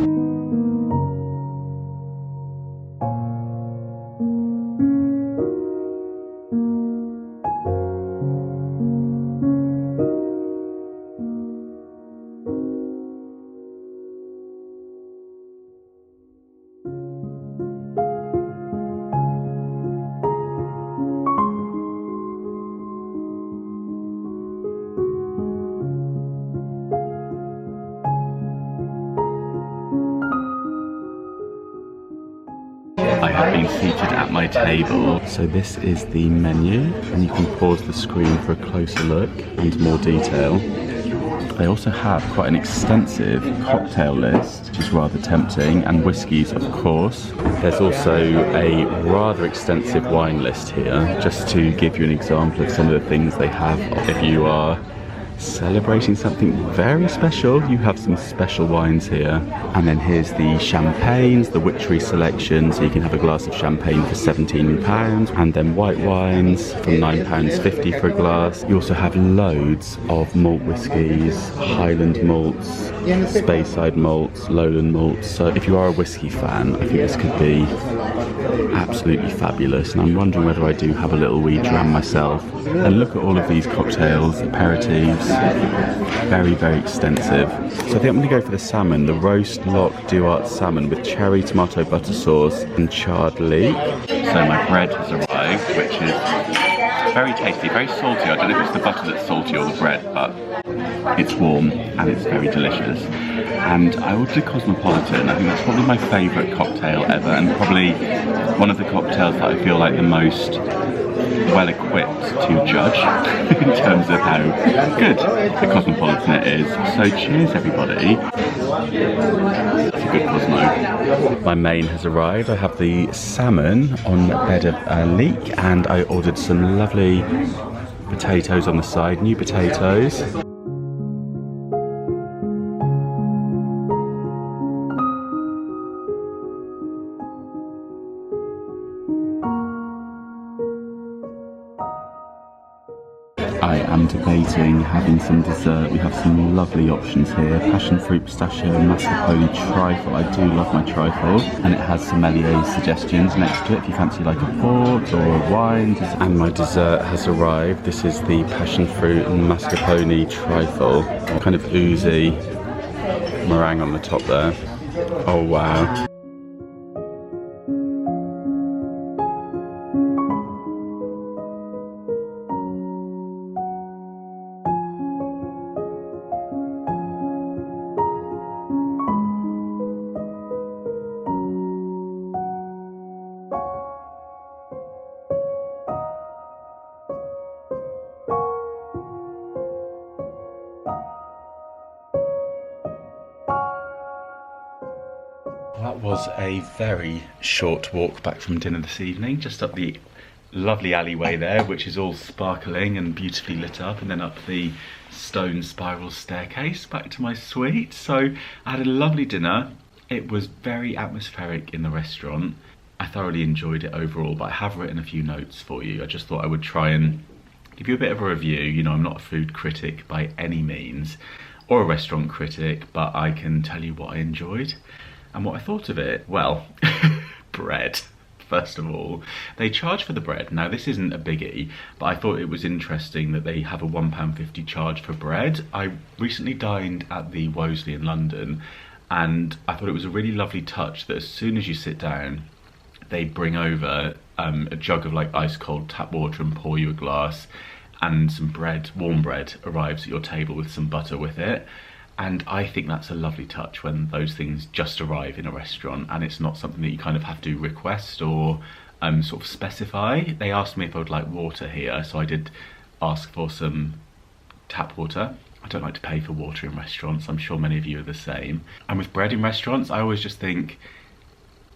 I have been seated at my table. So this is the menu, and you can pause the screen for a closer look and more detail. They also have quite an extensive cocktail list, which is rather tempting, and whiskies, of course. There's also a rather extensive wine list here, just to give you an example of some of the things they have. If you are celebrating something very special, you have some special wines here. And then here's the champagnes, the Witchery selection, so you can have a glass of champagne for £17, and then white wines for £9.50 for a glass. You also have loads of malt whiskies, Highland malts, Speyside malts, Lowland malts. So if you are a whiskey fan, I think this could be absolutely fabulous, and I'm wondering whether I do have a little wee dram myself. And look at all of these cocktails, aperitifs, very, very extensive. So I think I'm going to go for the salmon, the roast lock Duart salmon with cherry tomato butter sauce and charred leek. So my bread has arrived, which is very tasty, very salty. I don't know if it's the butter that's salty or the bread, but it's warm and it's very delicious. And I ordered a Cosmopolitan. I think that's probably my favourite cocktail ever, and probably one of the cocktails that I feel like the most well equipped to judge in terms of how good the Cosmopolitan it is. So cheers everybody. That's a good Cosmo. My main has arrived. I have the salmon on a bed of leek, and I ordered some lovely potatoes on the side, new potatoes. am debating having some dessert. We have some lovely options here. Passion fruit, pistachio, mascarpone, trifle. I do love my trifle. And it has sommelier suggestions next to it if you fancy like a port or a wine. And my dessert has arrived. This is the passion fruit and mascarpone trifle. Kind of oozy meringue on the top there. Oh wow. That was a very short walk back from dinner this evening, just up the lovely alleyway there, which is all sparkling and beautifully lit up, and then up the stone spiral staircase back to my suite. So I had a lovely dinner. It was very atmospheric in the restaurant. I thoroughly enjoyed it overall, but I have written a few notes for you. I just thought I would try and give you a bit of a review. You know, I'm not a food critic by any means, or a restaurant critic, but I can tell you what I enjoyed and what I thought of it. Well, bread, first of all. They charge for the bread. Now, this isn't a biggie, but I thought it was interesting that they have a £1.50 charge for bread. I recently dined at the Wolseley in London, and I thought it was a really lovely touch that as soon as you sit down, they bring over a jug of like ice cold tap water and pour you a glass, and some bread, warm bread, arrives at your table with some butter with it. And I think that's a lovely touch when those things just arrive in a restaurant and it's not something that you kind of have to request or sort of specify. They asked me if I would like water here, so I did ask for some tap water. I don't like to pay for water in restaurants. I'm sure many of you are the same. And with bread in restaurants, I always just think,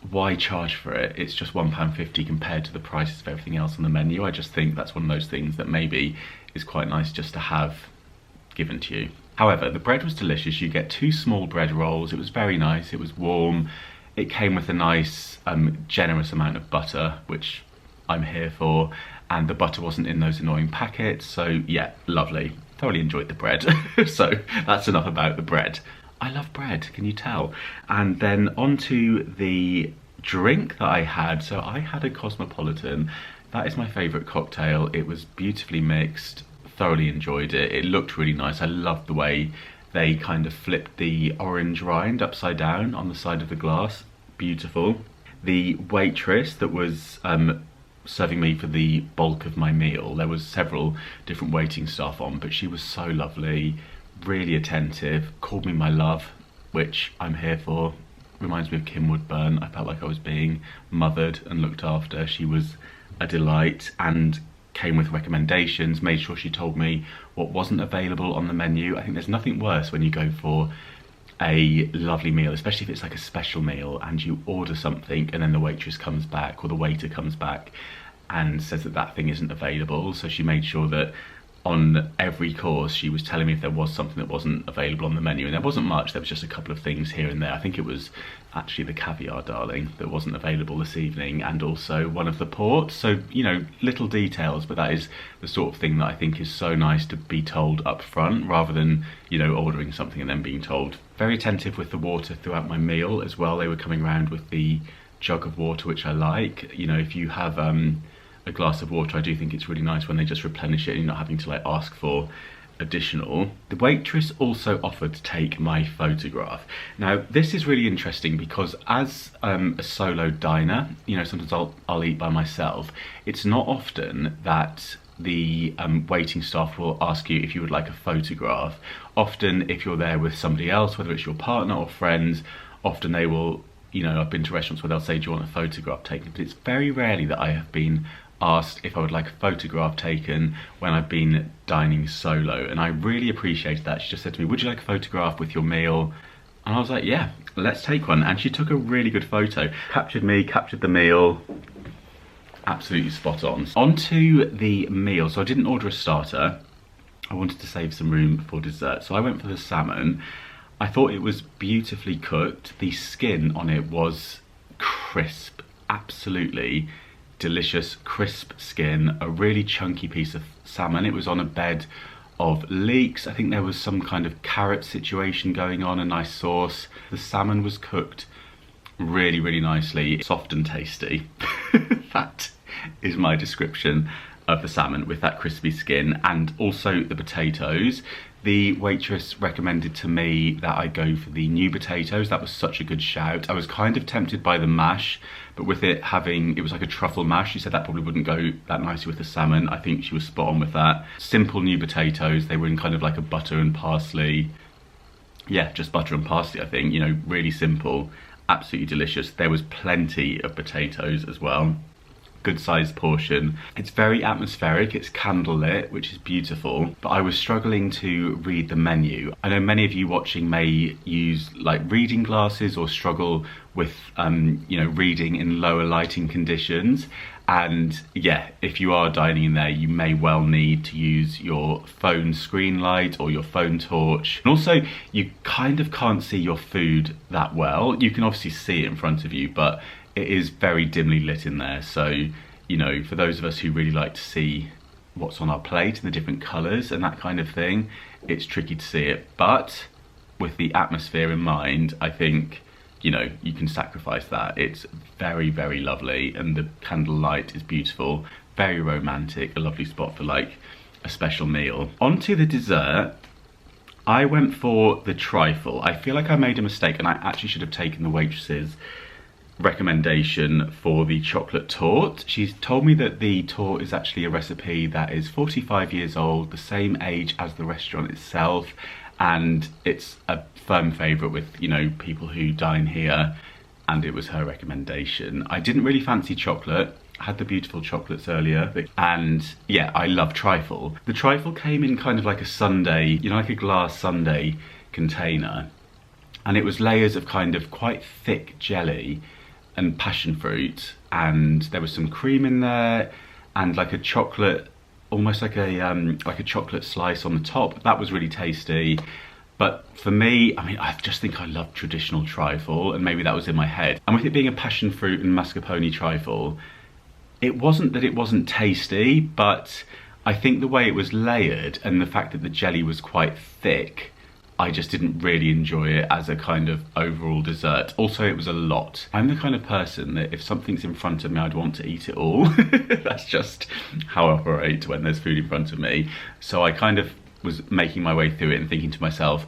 why charge for it? It's just £1.50 compared to the prices of everything else on the menu. I just think that's one of those things that maybe is quite nice just to have given to you. However, the bread was delicious. You get 2 small bread rolls. It was very nice. It was warm. It came with a nice, generous amount of butter, which I'm here for. And the butter wasn't in those annoying packets. So yeah, lovely. Thoroughly enjoyed the bread. So that's enough about the bread. I love bread, can you tell? And then onto the drink that I had. So I had a Cosmopolitan. That is my favourite cocktail. It was beautifully mixed. Thoroughly enjoyed it. It looked really nice. I loved the way they kind of flipped the orange rind upside down on the side of the glass. Beautiful. The waitress that was serving me for the bulk of my meal, there was several different waiting staff on, but she was so lovely, really attentive, called me my love, which I'm here for. Reminds me of Kim Woodburn. I felt like I was being mothered and looked after. She was a delight and came with recommendations, made sure she told me what wasn't available on the menu. I think there's nothing worse when you go for a lovely meal, especially if it's like a special meal and you order something and then the waitress comes back or the waiter comes back and says that that thing isn't available. So she made sure that on every course she was telling me if there was something that wasn't available on the menu, and there wasn't much. There was just a couple of things here and there. I think it was actually the caviar, darling, that wasn't available this evening, and also one of the ports. So, you know, little details, but that is the sort of thing that I think is so nice to be told up front rather than, you know, ordering something and then being told. Very attentive with the water throughout my meal as well. They were coming around with the jug of water, which I like. You know, if you have a glass of water, I do think it's really nice when they just replenish it and you're not having to like ask for additional. The waitress also offered to take my photograph. Now this is really interesting because as a solo diner, you know, sometimes I'll eat by myself. It's not often that the waiting staff will ask you if you would like a photograph. Often if you're there with somebody else, whether it's your partner or friends, often they will, you know, I've been to restaurants where they'll say, do you want a photograph taken? But it's very rarely that I have been asked if I would like a photograph taken when I've been dining solo, and I really appreciated that. She just said to me, would you like a photograph with your meal? And I was like, yeah, let's take one. And she took a really good photo. Captured me, captured the meal. Absolutely spot on. Onto the meal. So I didn't order a starter. I wanted to save some room for dessert. So I went for the salmon. I thought it was beautifully cooked. The skin on it was crisp, absolutely delicious crisp skin, a really chunky piece of salmon. It was on a bed of leeks. I think there was some kind of carrot situation going on, a nice sauce. The salmon was cooked really, really nicely, soft and tasty. That is my description of the salmon, with that crispy skin, and also the potatoes. The waitress recommended to me that I go for the new potatoes. That was such a good shout. I was kind of tempted by the mash, but with it was like a truffle mash. She said that probably wouldn't go that nicely with the salmon. I think she was spot on with that. Simple new potatoes. They were in kind of like a butter and parsley. Yeah, just butter and parsley, I think. You know, really simple, absolutely delicious. There was plenty of potatoes as well. Good sized portion. It's very atmospheric, it's candlelit, which is beautiful, but I was struggling to read the menu. I know many of you watching may use like reading glasses or struggle with you know, reading in lower lighting conditions, and yeah, if you are dining in there, you may well need to use your phone screen light or your phone torch. And also, you kind of can't see your food that well. You can obviously see it in front of you, but it is very dimly lit in there, so you know, for those of us who really like to see what's on our plate and the different colours and that kind of thing, it's tricky to see it. But with the atmosphere in mind, I think, you know, you can sacrifice that. It's very, very lovely, and the candlelight is beautiful, very romantic, a lovely spot for like a special meal. Onto the dessert. I went for the trifle. I feel like I made a mistake, and I actually should have taken the waitress's recommendation for the chocolate torte. She's told me that the torte is actually a recipe that is 45 years old, the same age as the restaurant itself, and it's a firm favourite with, you know, people who dine here, and it was her recommendation. I didn't really fancy chocolate. I had the beautiful chocolates earlier, and yeah, I love trifle. The trifle came in kind of like a sundae, you know, like a glass sundae container, and it was layers of kind of quite thick jelly and passion fruit, and there was some cream in there, and like a chocolate, almost like a chocolate slice on the top. That was really tasty. But for me, I mean, I just think I love traditional trifle, and maybe that was in my head. And with it being a passion fruit and mascarpone trifle, it wasn't that it wasn't tasty, but I think the way it was layered and the fact that the jelly was quite thick, I just didn't really enjoy it as a kind of overall dessert. Also, it was a lot. I'm the kind of person that if something's in front of me, I'd want to eat it all. That's just how I operate when there's food in front of me. So I kind of was making my way through it and thinking to myself,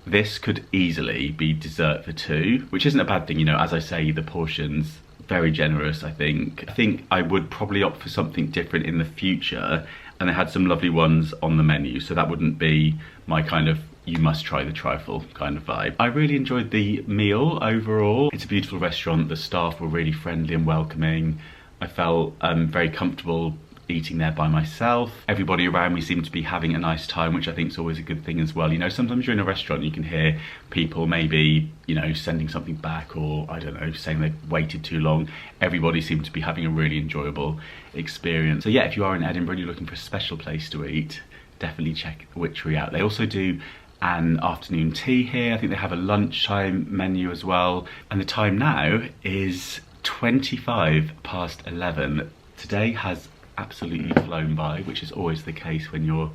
this could easily be dessert for two, which isn't a bad thing. You know, as I say, the portion's very generous, I think. I think I would probably opt for something different in the future, and they had some lovely ones on the menu, so that wouldn't be my kind of you must try the trifle kind of vibe. I really enjoyed the meal overall. It's a beautiful restaurant. The staff were really friendly and welcoming. I felt very comfortable eating there by myself. Everybody around me seemed to be having a nice time, which I think is always a good thing as well. You know, sometimes you're in a restaurant, you can hear people maybe, you know, sending something back, or I don't know, saying they've waited too long. Everybody seemed to be having a really enjoyable experience. So yeah, if you are in Edinburgh and you're looking for a special place to eat, definitely check Witchery out. They also do an afternoon tea here. I think they have a lunchtime menu as well. And the time now is 25 past 11. Today has absolutely flown by, which is always the case when you're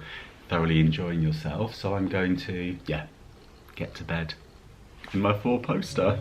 thoroughly enjoying yourself. So I'm going to, yeah, get to bed in my 4-poster.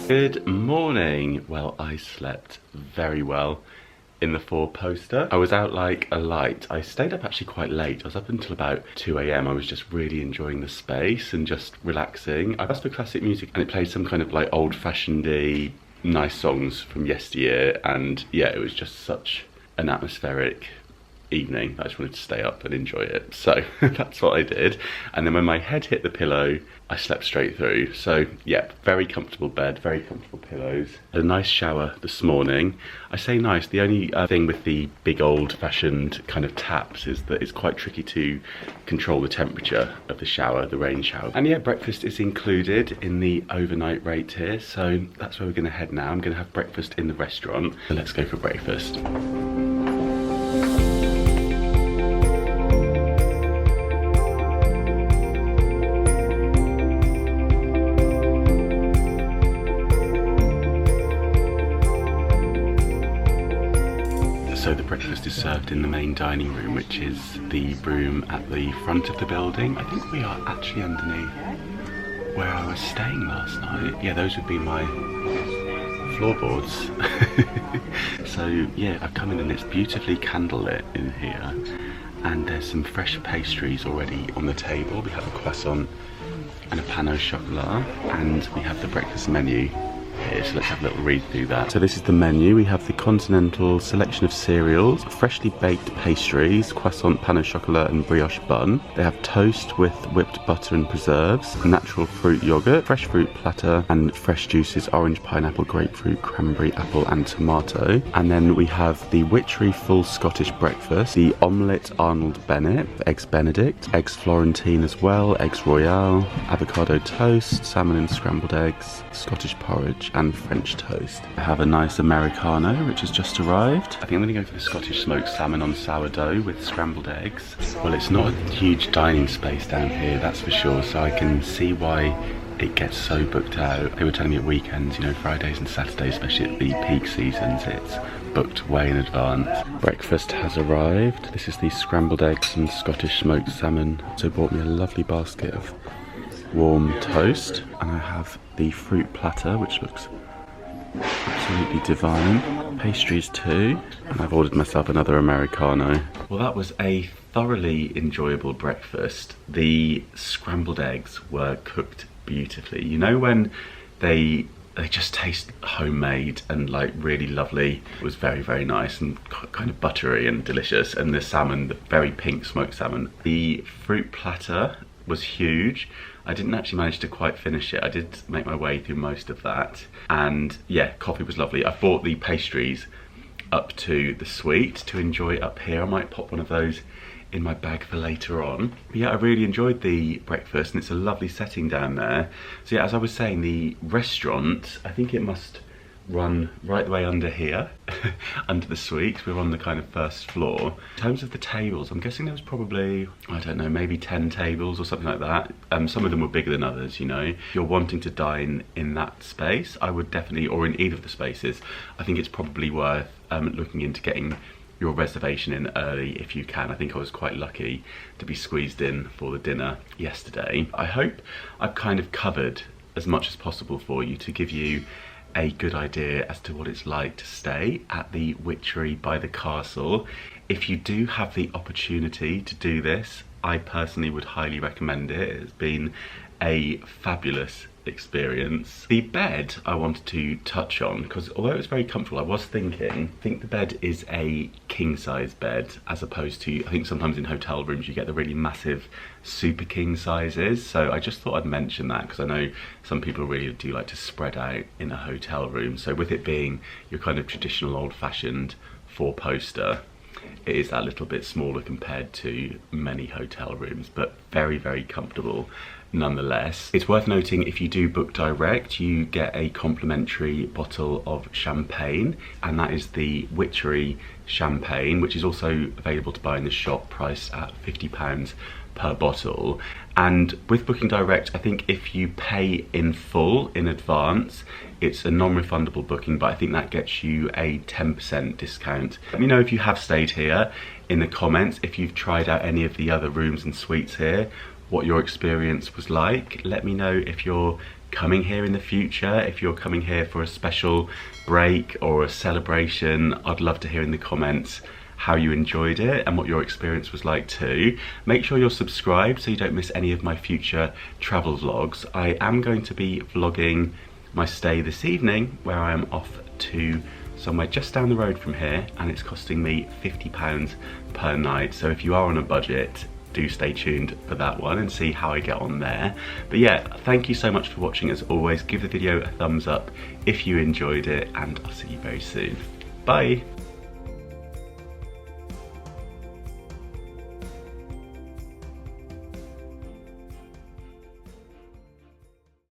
Good morning. Well, I slept very well in the four-poster. I was out like a light. I stayed up actually quite late. I was up until about 2 AM. I was just really enjoying the space and just relaxing. I asked for classic music and it played some kind of like old-fashioned-y nice songs from yesteryear, and yeah, it was just such an atmospheric evening. I just wanted to stay up and enjoy it, so that's what I did. And then when my head hit the pillow, I slept straight through. So yeah, very comfortable bed, very comfortable pillows. Had a nice shower this morning. I say nice, the only thing with the big old-fashioned kind of taps is that it's quite tricky to control the temperature of the shower, the rain shower. And yeah, breakfast is included in the overnight rate here, so that's where we're gonna head now. I'm gonna have breakfast in the restaurant, so let's go for breakfast. So the breakfast is served in the main dining room, which is the room at the front of the building. I think we are actually underneath where I was staying last night. Yeah, those would be my floorboards. So yeah, I've come in and it's beautifully candlelit in here. And there's some fresh pastries already on the table. We have a croissant and a pain au chocolat. And we have the breakfast menu here, so let's have a little read through that. So this is the menu. We have the continental selection of cereals, freshly baked pastries, croissant, pain au chocolat and brioche bun. They have toast with whipped butter and preserves, natural fruit yogurt, fresh fruit platter and fresh juices, orange, pineapple, grapefruit, cranberry, apple and tomato. And then we have the Witchery full Scottish breakfast, the omelette Arnold Bennett, eggs Benedict, eggs Florentine as well, eggs Royale, avocado toast, salmon and scrambled eggs, Scottish porridge and French toast. I have a nice Americano which has just arrived. I think I'm going to go for the Scottish smoked salmon on sourdough with scrambled eggs. Well, it's not a huge dining space down here, that's for sure, so I can see why it gets so booked out. They were telling me at weekends, you know, Fridays and Saturdays, especially at the peak seasons, it's booked way in advance. Breakfast has arrived. This is the scrambled eggs and Scottish smoked salmon. So bought me a lovely basket of warm toast, and I have the fruit platter which looks absolutely divine, pastries too, and I've ordered myself another Americano. Well, that was a thoroughly enjoyable breakfast. The scrambled eggs were cooked beautifully. You know when they just taste homemade and like really lovely. It was very, very nice and kind of buttery and delicious. And the salmon, the very pink smoked salmon. The fruit platter was huge. I didn't actually manage to quite finish it. I did make my way through most of that. And yeah, coffee was lovely. I bought the pastries up to the suite to enjoy up here. I might pop one of those in my bag for later on. But yeah, I really enjoyed the breakfast and it's a lovely setting down there. So yeah, as I was saying, the restaurant, I think it must run right the way under here, under the suite. We're on the kind of first floor. In terms of the tables, I'm guessing there was probably, I don't know, maybe 10 tables or something like that. Some of them were bigger than others, you know. If you're wanting to dine in that space, I would definitely, or in either of the spaces, I think it's probably worth looking into getting your reservation in early if you can. I think I was quite lucky to be squeezed in for the dinner yesterday. I hope I've kind of covered as much as possible for you to give you a good idea as to what it's like to stay at the Witchery by the castle. If you do have the opportunity to do this, I personally would highly recommend it. It's been a fabulous experience. The bed I wanted to touch on, because although it was very comfortable, I think the bed is a king size bed, as opposed to, I think sometimes in hotel rooms you get the really massive super king sizes. So I just thought I'd mention that because I know some people really do like to spread out in a hotel room. So with it being your kind of traditional old-fashioned four-poster, it is that little bit smaller compared to many hotel rooms, but very, very comfortable nonetheless. It's worth noting, if you do book direct, you get a complimentary bottle of champagne, and that is the Witchery champagne, which is also available to buy in the shop, priced at £50 per bottle. And with booking direct, I think if you pay in full in advance, it's a non-refundable booking, but I think that gets you a 10% discount. Let me know if you have stayed here in the comments, if you've tried out any of the other rooms and suites here, what your experience was like. Let me know if you're coming here in the future, if you're coming here for a special break or a celebration. I'd love to hear in the comments how you enjoyed it and what your experience was like too. Make sure you're subscribed so you don't miss any of my future travel vlogs. I am going to be vlogging my stay this evening, where I am off to somewhere just down the road from here, and it's costing me £50 per night. So if you are on a budget, do stay tuned for that one and see how I get on there. But yeah, thank you so much for watching. As always, give the video a thumbs up if you enjoyed it, and I'll see you very soon. Bye.